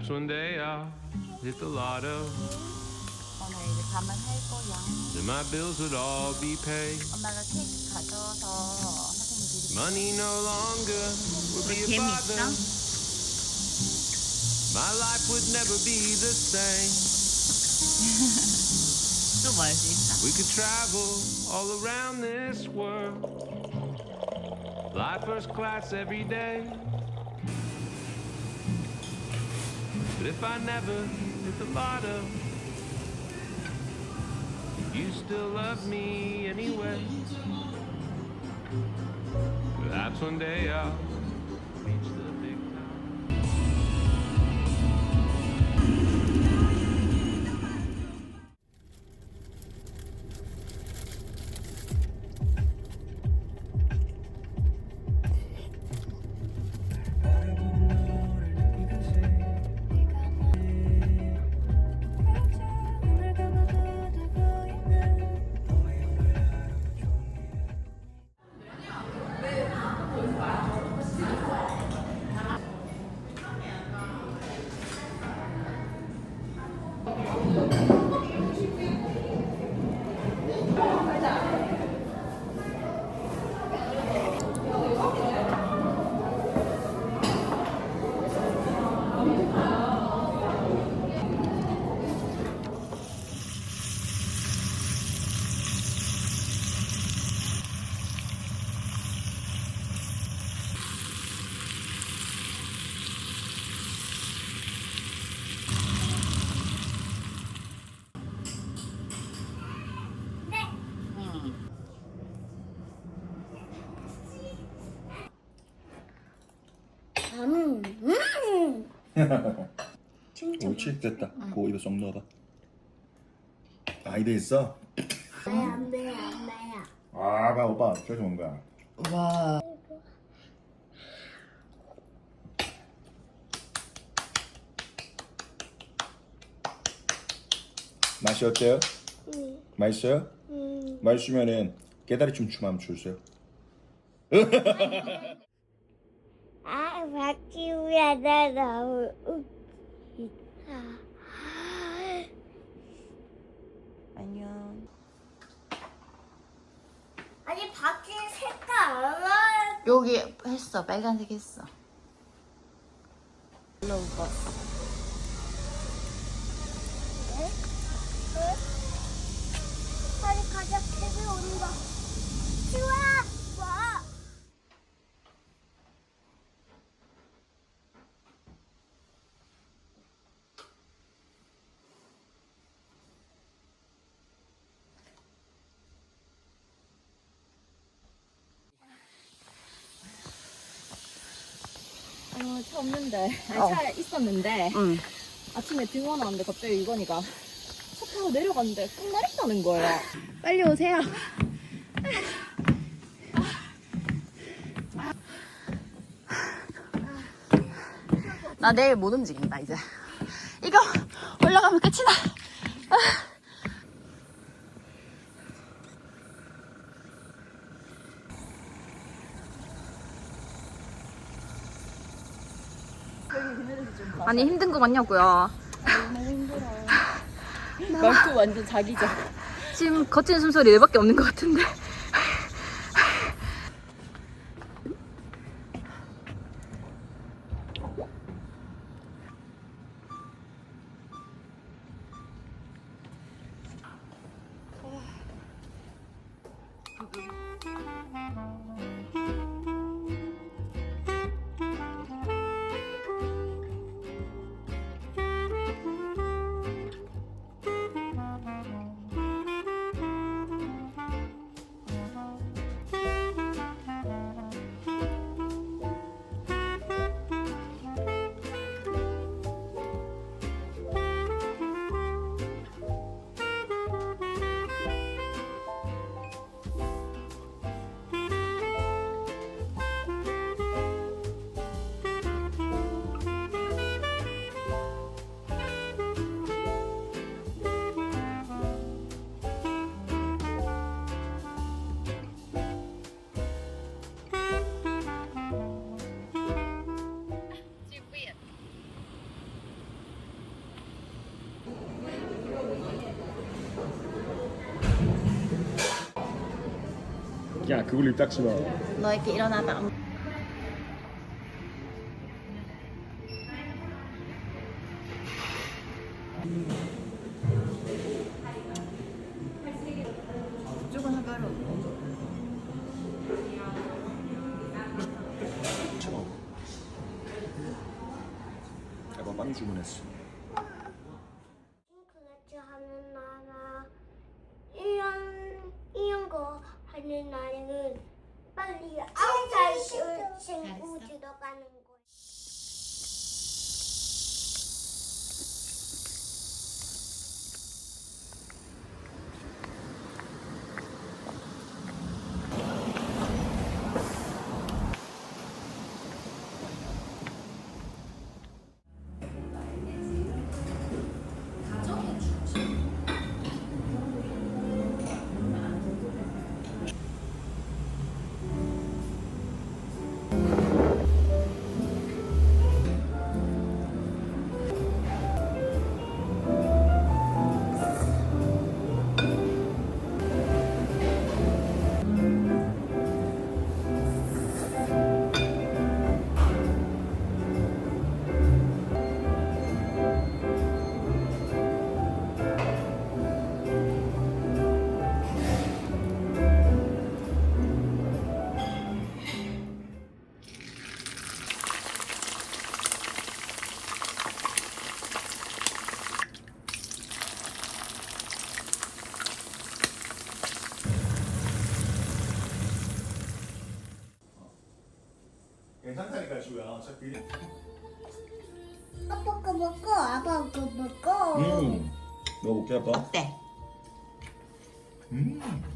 Perhaps one day I'll hit the lotto 오늘 이제 밤을 할 거야. and my bills would all be paid. 엄마가 케이크 가져와서 선생님 Money no longer would be a 재미있어? bother. My life would never be the same. 또 뭐 할 수 있어? We could travel all around this world. Fly first class every day. But if I never hit the lotto, you still love me anyway. Perhaps one day I'll reach the big time. 옳지 됐다. 그거 입에 쏙 넣어봐. 아 입에 있어? 안 돼요. 아 봐 오빠 저기 온 거야. 와. 맛이 어때요? 응. 맛있어요? 맛있으면은 깨다리춤 춤하면 주세요. 아, 바퀴우야다 너무 웃기다. 안녕. 아니 바퀴 색깔 안 나요. 여기 했어. 빨간색 했어. 올라올 거. 빨리 가자. TV 온다. 좋아. 와. 차 없는데, 아니 차 있었는데 응. 아침에 등원 왔는데 갑자기 유건이가 차 타고 내려갔는데 꼭 내렸다는 거예요. 빨리 오세요. 나 내일 못 움직인다 이제. 이거 올라가면 끝이다. 아니 힘든 거 맞냐고요. 말투 완전 자기죠. 지금 거친 숨소리 얘밖에 없는 것 같은데. 야 그걸 입 닦지 마. 너 이렇게 일어나봐. 이쪽은 하가로. 아빠 빵 주문했어. 잉크같이 하는 나라 이런 거 하는 나라는 빨리 9살 친구 들어가는 거야. 괜찮다니까 지우야 어차피. 아빠 거 먹고 아빠 거 먹고 먹어볼게 아빠. 어때?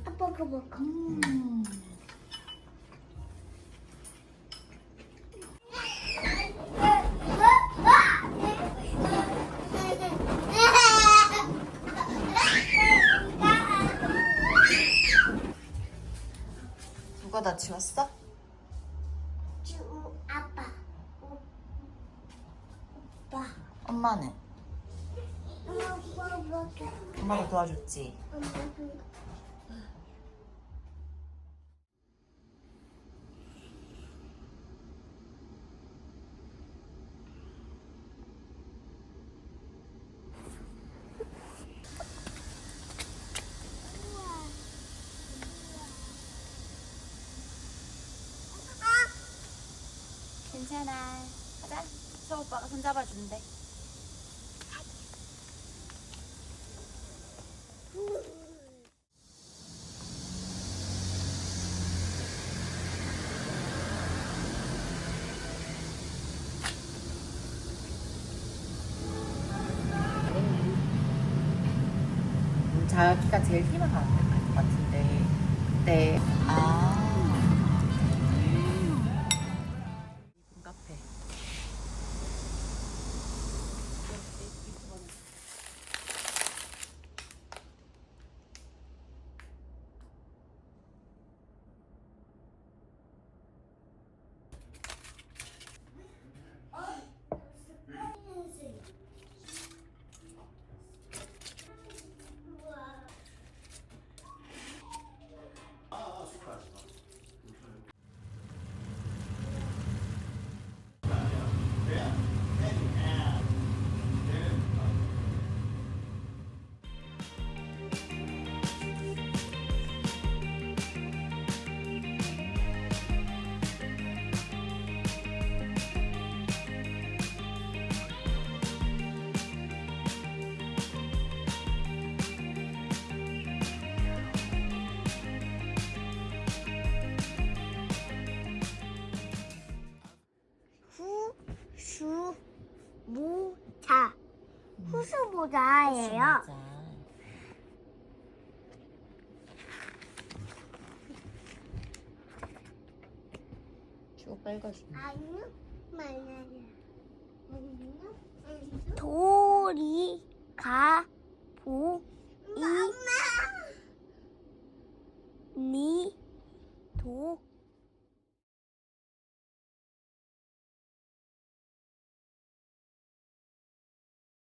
아빠 거 먹고 누가 다 치웠어? 지우 아빠 오빠 엄마는? 엄마 먹게 엄마가 도와줬지. 괜찮아. 가자. 서 오빠가 손 잡아준대. 자기가 제일 희망하는 것 같은데. 네. 이분 카페. 후수모자 후수모자예요. 쭉 빨가줘. 아니요, 말라요. 도리 가보 이 니 도